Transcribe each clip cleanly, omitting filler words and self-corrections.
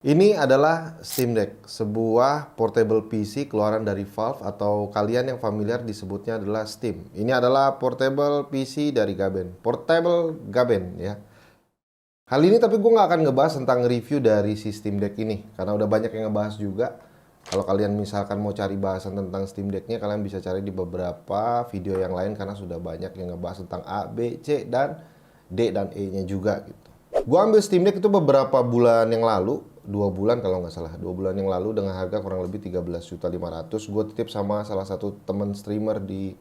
Ini adalah Steam Deck, sebuah portable PC keluaran dari Valve atau kalian yang familiar disebutnya adalah Steam. Ini adalah portable PC dari Gaben, portable Gaben ya. Kali ini tapi gue nggak akan ngebahas tentang review dari si Steam Deck ini, karena udah banyak yang ngebahas juga. Kalau kalian misalkan mau cari bahasan tentang Steam Deck-nya, kalian bisa cari di beberapa video yang lain karena sudah banyak yang ngebahas tentang A, B, C, dan D dan E-nya juga gitu. Gua ambil Steam Deck itu beberapa bulan yang lalu, 2 bulan kalau nggak salah, 2 bulan yang lalu dengan harga kurang lebih 13.500.000. Gue titip sama salah satu temen streamer di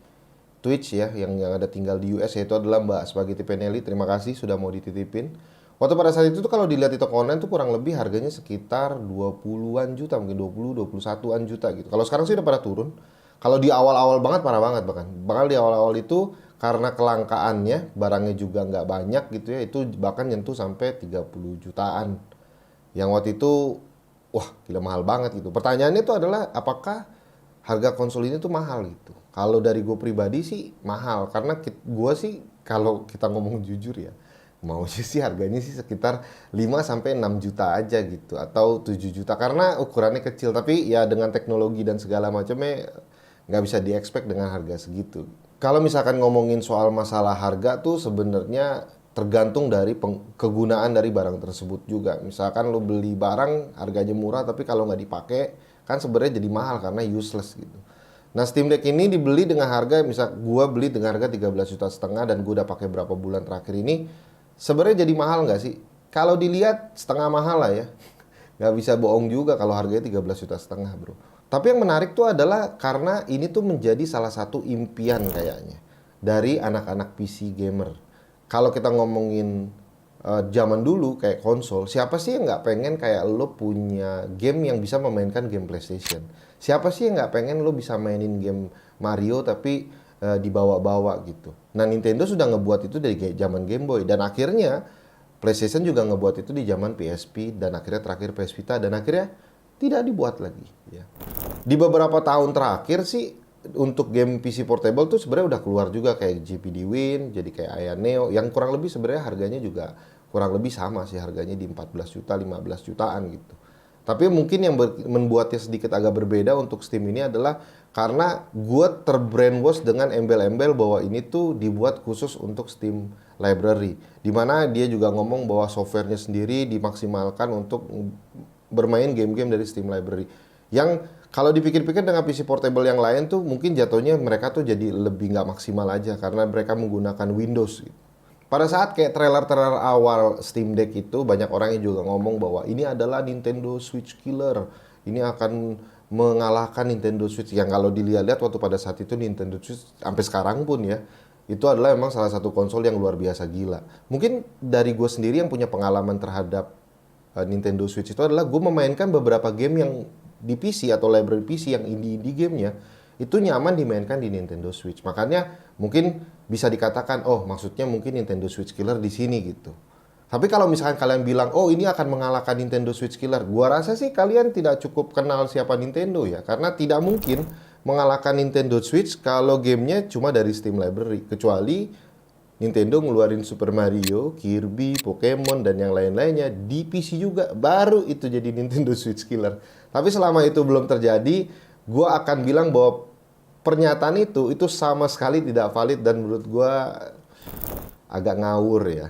Twitch ya, yang ada tinggal di US, yaitu adalah Mbak Spaghetti Penelli. Terima kasih sudah mau dititipin. Waktu pada saat itu tuh kalau dilihat di toko online tuh kurang lebih harganya sekitar 20-an juta, mungkin 20-21-an juta gitu. Kalau sekarang sih udah pada turun. Kalau di awal-awal banget parah banget bahkan. Bahkan di awal-awal itu karena kelangkaannya, barangnya juga nggak banyak gitu ya, itu bahkan nyentuh sampai 30 jutaan. Yang waktu itu, wah gila mahal banget gitu. Pertanyaannya itu adalah apakah harga konsol ini tuh mahal gitu. Kalau dari gue pribadi sih mahal, karena gue sih kalau kita ngomong jujur ya, mau sih harganya sih sekitar 5 sampai 6 juta aja gitu, atau 7 juta karena ukurannya kecil, tapi ya dengan teknologi dan segala macamnya nggak bisa di-expect dengan harga segitu. Kalau misalkan ngomongin soal masalah harga tuh sebenarnya tergantung dari kegunaan dari barang tersebut juga. Misalkan lo beli barang harganya murah tapi kalau nggak dipakai kan sebenarnya jadi mahal karena useless gitu. Nah, Steam Deck ini dibeli dengan harga, misal gua beli dengan harga 13,5 juta dan gua udah pakai berapa bulan terakhir ini, sebenarnya jadi mahal nggak sih? Kalau dilihat setengah mahal lah ya. Nggak bisa bohong juga kalau harganya 13,5 juta, bro. Tapi yang menarik tuh adalah karena ini tuh menjadi salah satu impian kayaknya dari anak-anak PC gamer. Kalau kita ngomongin zaman dulu kayak konsol, siapa sih yang nggak pengen kayak lo punya game yang bisa memainkan game PlayStation? Siapa sih yang nggak pengen lo bisa mainin game Mario tapi dibawa-bawa gitu? Nah, Nintendo sudah ngebuat itu dari zaman Game Boy dan akhirnya PlayStation juga ngebuat itu di zaman PSP dan akhirnya terakhir PS Vita dan akhirnya tidak dibuat lagi ya. Di beberapa tahun terakhir sih untuk game PC portable tuh sebenarnya udah keluar juga kayak GPD Win, jadi kayak Aya Neo yang kurang lebih sebenarnya harganya juga kurang lebih sama sih, harganya di 14 juta, 15 jutaan gitu. Tapi mungkin yang membuatnya sedikit agak berbeda untuk Steam ini adalah karena gue terbrainwash dengan embel-embel bahwa ini tuh dibuat khusus untuk Steam Library. Dimana dia juga ngomong bahwa softwarenya sendiri dimaksimalkan untuk bermain game-game dari Steam Library. Yang kalau dipikir-pikir dengan PC portable yang lain tuh mungkin jatuhnya mereka tuh jadi lebih nggak maksimal aja karena mereka menggunakan Windows gitu. Pada saat kayak trailer-trailer awal Steam Deck itu banyak orang yang juga ngomong bahwa ini adalah Nintendo Switch killer. Ini akan mengalahkan Nintendo Switch yang kalau dilihat-lihat waktu pada saat itu Nintendo Switch sampai sekarang pun ya itu adalah memang salah satu konsol yang luar biasa gila. Mungkin dari gue sendiri yang punya pengalaman terhadap Nintendo Switch itu adalah gue memainkan beberapa game yang di PC atau library PC yang indie-indie gamenya itu nyaman dimainkan di Nintendo Switch. Makanya mungkin bisa dikatakan, oh maksudnya mungkin Nintendo Switch killer di sini gitu. Tapi kalau misalkan kalian bilang, oh ini akan mengalahkan Nintendo Switch killer, gua rasa sih kalian tidak cukup kenal siapa Nintendo ya. Karena tidak mungkin mengalahkan Nintendo Switch kalau gamenya cuma dari Steam Library. Kecuali Nintendo ngeluarin Super Mario, Kirby, Pokemon, dan yang lain-lainnya di PC juga. Baru itu jadi Nintendo Switch killer. Tapi selama itu belum terjadi, gue akan bilang bahwa pernyataan itu sama sekali tidak valid dan menurut gue agak ngawur ya.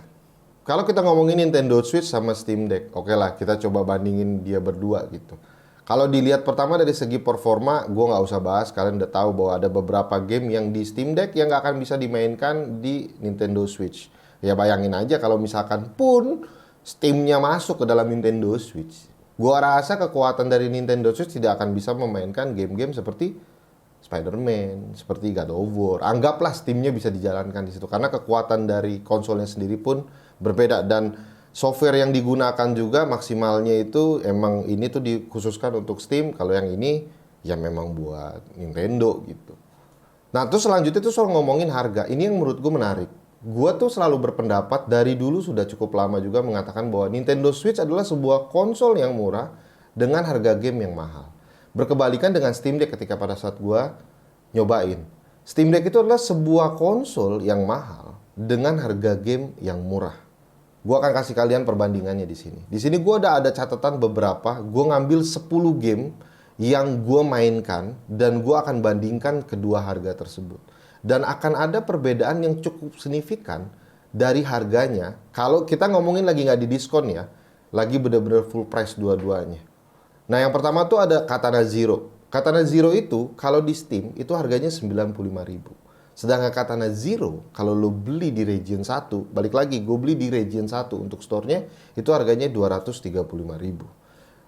Kalau kita ngomongin Nintendo Switch sama Steam Deck, oke lah kita coba bandingin dia berdua gitu. Kalau dilihat pertama dari segi performa, gue nggak usah bahas. Kalian udah tahu bahwa ada beberapa game yang di Steam Deck yang nggak akan bisa dimainkan di Nintendo Switch. Ya bayangin aja kalau misalkan pun Steam-nya masuk ke dalam Nintendo Switch. Gue rasa kekuatan dari Nintendo Switch tidak akan bisa memainkan game-game seperti Spider-Man, seperti God of War. Anggaplah Steam-nya bisa dijalankan di situ. Karena kekuatan dari konsolnya sendiri pun berbeda dan software yang digunakan juga maksimalnya itu emang ini tuh dikhususkan untuk Steam. Kalau yang ini ya memang buat Nintendo gitu. Nah terus selanjutnya tuh soal ngomongin harga. Ini yang menurut gue menarik. Gue tuh selalu berpendapat dari dulu sudah cukup lama juga mengatakan bahwa Nintendo Switch adalah sebuah konsol yang murah dengan harga game yang mahal. Berkebalikan dengan Steam Deck ketika pada saat gue nyobain. Steam Deck itu adalah sebuah konsol yang mahal dengan harga game yang murah. Gua akan kasih kalian perbandingannya di sini. Di sini gua udah ada catatan beberapa. Gua ngambil 10 game yang gua mainkan dan gua akan bandingkan kedua harga tersebut. Dan akan ada perbedaan yang cukup signifikan dari harganya. Kalau kita ngomongin lagi nggak di diskon ya, lagi bener-bener full price dua-duanya. Nah, yang pertama tuh ada Katana Zero. Katana Zero itu kalau di Steam itu harganya 95.000. Sedangkan Katana Zero kalau lo beli di Region 1, balik lagi gue beli di Region 1 untuk store-nya itu harganya 235.000.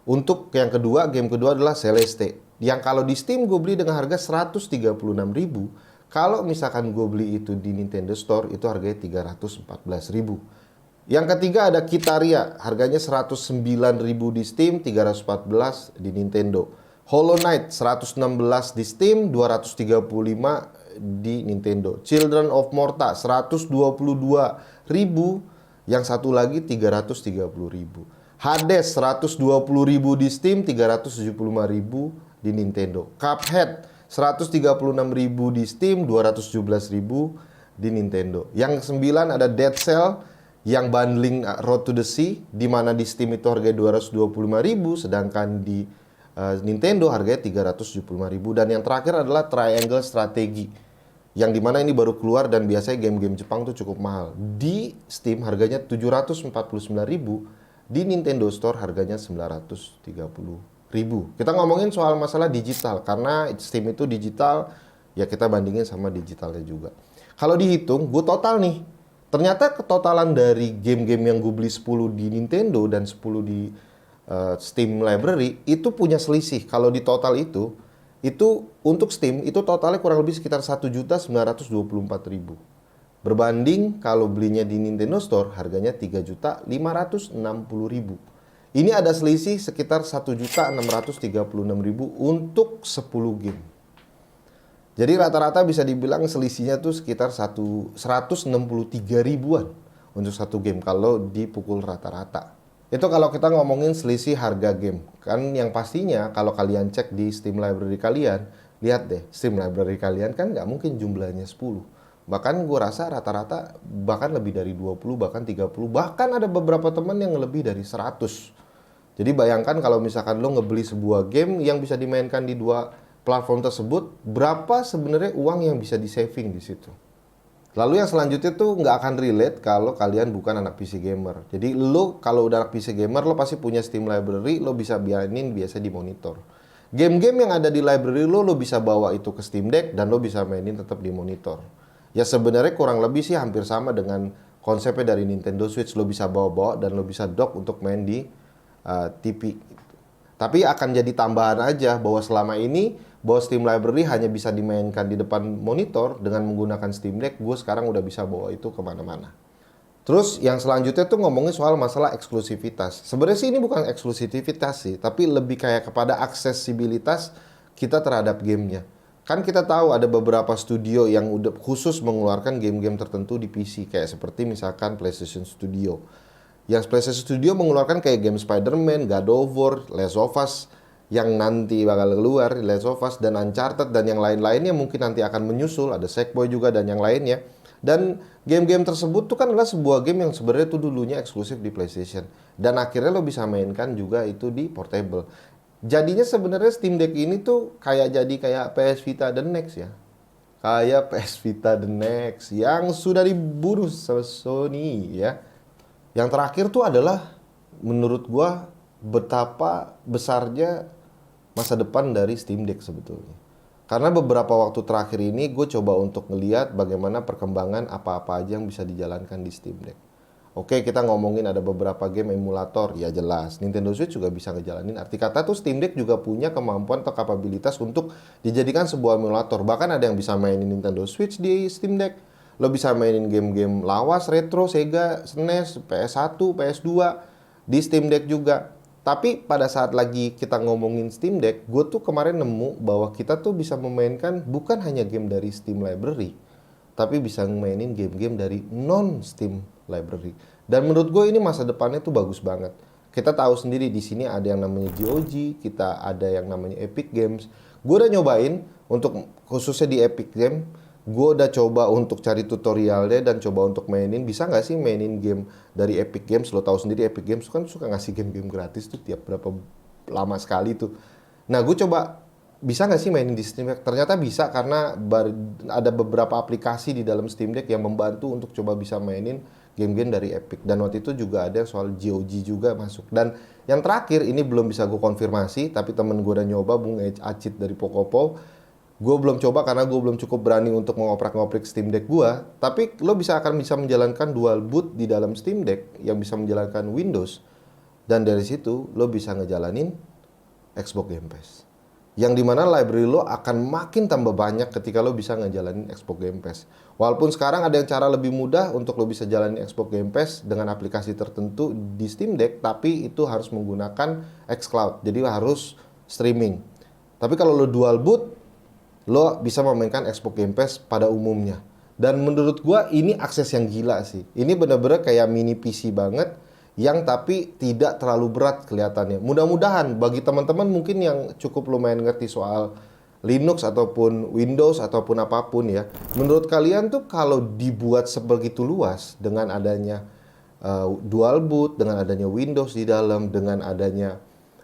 Untuk yang kedua, game kedua adalah Celeste. Yang kalau di Steam gue beli dengan harga 136.000. Kalau misalkan gue beli itu di Nintendo Store itu harganya 314.000. Yang ketiga ada Kitaria, harganya 109.000 di Steam, 314 di Nintendo. Hollow Knight 116 di Steam, 235 di Nintendo. Children of Morta 122.000, yang satu lagi 330.000. Hades 120.000 di Steam, 375.000 di Nintendo. Cuphead 136.000 di Steam, 217.000 di Nintendo. Yang 9 ada Dead Cell yang bundling Road to the Sea, di mana di Steam itu harganya 225.000, sedangkan di Nintendo harganya 375.000. Dan yang terakhir adalah Triangle Strategy, yang dimana ini baru keluar dan biasanya game-game Jepang tuh cukup mahal. Di Steam harganya 749.000, di Nintendo Store harganya 930.000. Kita ngomongin soal masalah digital, karena Steam itu digital, ya kita bandingin sama digitalnya juga. Kalau dihitung, gue total nih, ternyata ketotalan dari game-game yang gue beli 10 di Nintendo dan 10 di Steam Library itu punya selisih. Kalau di total itu untuk Steam itu totalnya kurang lebih sekitar 1.924.000. Berbanding kalau belinya di Nintendo Store harganya 3.560.000. Ini ada selisih sekitar 1.636.000 untuk 10 game. Jadi rata-rata bisa dibilang selisihnya tuh sekitar 163.000-an untuk satu game kalau dipukul rata-rata. Itu kalau kita ngomongin selisih harga game. Kan yang pastinya kalau kalian cek di Steam Library kalian, lihat deh, Steam Library kalian kan nggak mungkin jumlahnya 10. Bahkan gue rasa rata-rata bahkan lebih dari 20, bahkan 30, bahkan ada beberapa teman yang lebih dari 100. Jadi bayangkan kalau misalkan lo ngebeli sebuah game yang bisa dimainkan di dua platform tersebut, berapa sebenarnya uang yang bisa di-saving di situ. Lalu yang selanjutnya tuh nggak akan relate kalau kalian bukan anak PC gamer. Jadi lo kalau udah anak PC gamer, lo pasti punya Steam Library, lo bisa mainin biasa di monitor. Game-game yang ada di library lo bisa bawa itu ke Steam Deck dan lo bisa mainin tetap di monitor. Ya sebenarnya kurang lebih sih hampir sama dengan konsepnya dari Nintendo Switch. Lo bisa bawa-bawa dan lo bisa dock untuk main di TV. Tapi akan jadi tambahan aja bahwa selama ini bahwa Steam Library hanya bisa dimainkan di depan monitor dengan menggunakan Steam Deck. Gue sekarang udah bisa bawa itu kemana-mana. Terus yang selanjutnya tuh ngomongin soal masalah eksklusivitas. Sebenarnya sih ini bukan eksklusivitas sih, tapi lebih kayak kepada aksesibilitas kita terhadap gamenya. Kan kita tahu ada beberapa studio yang udah khusus mengeluarkan game-game tertentu di PC, kayak seperti misalkan PlayStation Studio. Yang PlayStation Studio mengeluarkan kayak game Spider-Man, God of War, Last of Us yang nanti bakal keluar, Last of Us dan Uncharted dan yang lain-lainnya mungkin nanti akan menyusul, ada Sackboy juga dan yang lainnya. Dan game-game tersebut tuh kan adalah sebuah game yang sebenarnya tuh dulunya eksklusif di PlayStation dan akhirnya lo bisa mainkan juga itu di portable. Jadinya sebenarnya Steam Deck ini tuh kayak PS Vita The Next ya. Kayak PS Vita The Next yang sudah dibunuh sama Sony ya. Yang terakhir tuh adalah menurut gua betapa besarnya masa depan dari Steam Deck sebetulnya. Karena beberapa waktu terakhir ini gue coba untuk ngeliat bagaimana perkembangan apa-apa aja yang bisa dijalankan di Steam Deck. Oke, kita ngomongin ada beberapa game emulator, ya jelas. Nintendo Switch juga bisa ngejalanin. Arti kata tuh Steam Deck juga punya kemampuan atau kapabilitas untuk dijadikan sebuah emulator. Bahkan ada yang bisa mainin Nintendo Switch di Steam Deck. Lo bisa mainin game-game lawas, retro, Sega, SNES, PS1, PS2 di Steam Deck juga. Tapi pada saat lagi kita ngomongin Steam Deck, gue tuh kemarin nemu bahwa kita tuh bisa memainkan bukan hanya game dari Steam Library, tapi bisa mainin game-game dari non-Steam Library. Dan menurut gue ini masa depannya tuh bagus banget. Kita tahu sendiri di sini ada yang namanya GOG, kita ada yang namanya Epic Games. Gue udah nyobain untuk khususnya di Epic Games. gue udah coba untuk cari tutorialnya dan coba untuk mainin. Bisa nggak sih mainin game dari Epic Games? Lo tahu sendiri Epic Games kan suka ngasih game-game gratis tuh tiap berapa lama sekali tuh. Nah, gue coba bisa nggak sih mainin di Steam Deck? Ternyata bisa karena ada beberapa aplikasi di dalam Steam Deck yang membantu untuk coba bisa mainin game-game dari Epic. Dan waktu itu juga ada soal GOG juga masuk. Dan yang terakhir ini belum bisa gue konfirmasi, tapi temen gue udah nyoba, Bung Acit dari Pocopo. Gue belum coba karena gue belum cukup berani untuk mengoprak-ngoprik Steam Deck gue. Tapi lo akan bisa menjalankan dual boot di dalam Steam Deck yang bisa menjalankan Windows. Dan dari situ lo bisa ngejalanin Xbox Game Pass. Yang dimana library lo akan makin tambah banyak ketika lo bisa ngejalanin Xbox Game Pass. Walaupun sekarang ada yang cara lebih mudah untuk lo bisa jalanin Xbox Game Pass dengan aplikasi tertentu di Steam Deck, tapi itu harus menggunakan xCloud. Jadi harus streaming. Tapi kalau lo dual boot, lo bisa memainkan Xbox Game Pass pada umumnya. Dan menurut gua ini akses yang gila sih. Ini bener-bener kayak mini PC banget, yang tapi tidak terlalu berat kelihatannya. Mudah-mudahan bagi teman-teman mungkin yang cukup lumayan ngerti soal Linux ataupun Windows ataupun apapun ya. Menurut kalian tuh kalau dibuat sebegitu luas dengan adanya dual boot, dengan adanya Windows di dalam, dengan adanya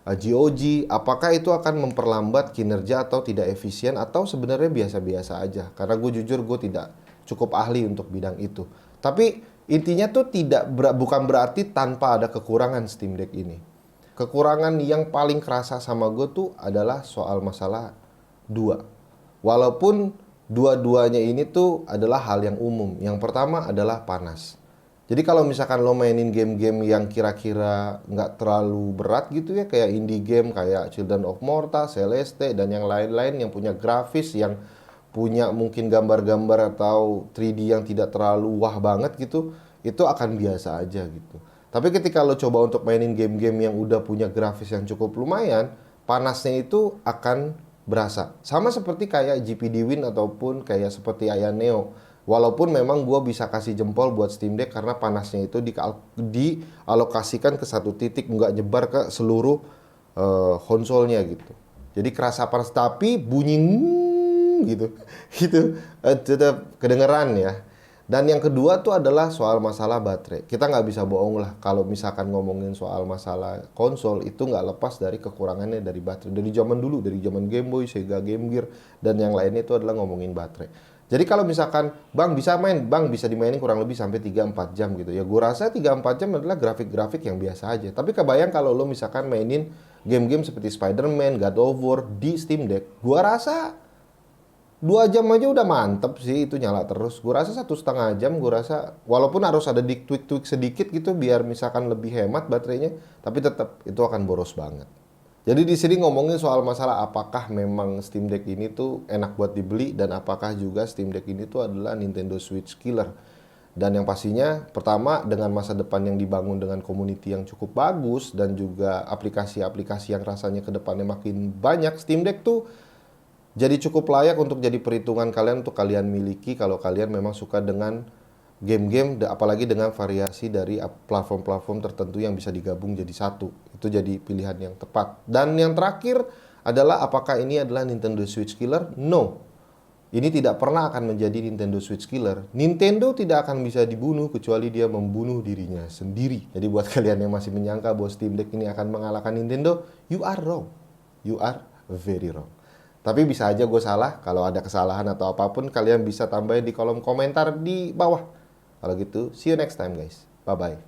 GOG, apakah itu akan memperlambat kinerja atau tidak efisien atau sebenarnya biasa-biasa aja? Karena gue jujur gue tidak cukup ahli untuk bidang itu. Tapi intinya tuh bukan berarti tanpa ada kekurangan Steam Deck ini. Kekurangan yang paling kerasa sama gue tuh adalah soal masalah dua. Walaupun dua-duanya ini tuh adalah hal yang umum. Yang pertama adalah panas. Jadi kalau misalkan lo mainin game-game yang kira-kira nggak terlalu berat gitu ya, kayak indie game kayak Children of Morta, Celeste, dan yang lain-lain yang punya grafis, yang punya mungkin gambar-gambar atau 3D yang tidak terlalu wah banget gitu, itu akan biasa aja gitu. Tapi ketika lo coba untuk mainin game-game yang udah punya grafis yang cukup lumayan, panasnya itu akan berasa. Sama seperti kayak GPD Win ataupun kayak seperti Aya Neo. Walaupun memang gue bisa kasih jempol buat Steam Deck karena panasnya itu dialokasikan ke satu titik, nggak nyebar ke seluruh konsolnya gitu. Jadi kerasa panas, tapi bunyi gitu, gitu tetap kedengeran ya. Dan yang kedua tuh adalah soal masalah baterai. Kita nggak bisa bohong lah kalau misalkan ngomongin soal masalah konsol itu nggak lepas dari kekurangannya dari baterai. Dari zaman dulu, dari zaman Game Boy, Sega, Game Gear, dan yang lainnya itu adalah ngomongin baterai. Jadi kalau misalkan, Bang bisa main, Bang bisa dimainin kurang lebih sampai 3-4 jam gitu. Ya gue rasa 3-4 jam adalah grafik-grafik yang biasa aja. Tapi kebayang kalau lo misalkan mainin game-game seperti Spider-Man, God of War di Steam Deck, gue rasa 2 jam aja udah mantep sih itu nyala terus. Gue rasa 1,5 jam, gue rasa walaupun harus ada di tweak-tweak sedikit gitu biar misalkan lebih hemat baterainya, tapi tetap itu akan boros banget. Jadi di sini ngomongin soal masalah apakah memang Steam Deck ini tuh enak buat dibeli dan apakah juga Steam Deck ini tuh adalah Nintendo Switch killer. Dan yang pastinya pertama dengan masa depan yang dibangun dengan community yang cukup bagus dan juga aplikasi-aplikasi yang rasanya ke depannya makin banyak, Steam Deck tuh jadi cukup layak untuk jadi perhitungan kalian untuk kalian miliki kalau kalian memang suka dengan game-game, apalagi dengan variasi dari platform-platform tertentu yang bisa digabung jadi satu. Itu jadi pilihan yang tepat. Dan yang terakhir adalah apakah ini adalah Nintendo Switch killer? No. Ini tidak pernah akan menjadi Nintendo Switch killer. Nintendo tidak akan bisa dibunuh kecuali dia membunuh dirinya sendiri. Jadi buat kalian yang masih menyangka bahwa Steam Deck ini akan mengalahkan Nintendo, you are wrong. You are very wrong. Tapi bisa aja gue salah. Kalau ada kesalahan atau apapun, kalian bisa tambahin di kolom komentar di bawah. Kalau gitu, see you next time guys. Bye-bye.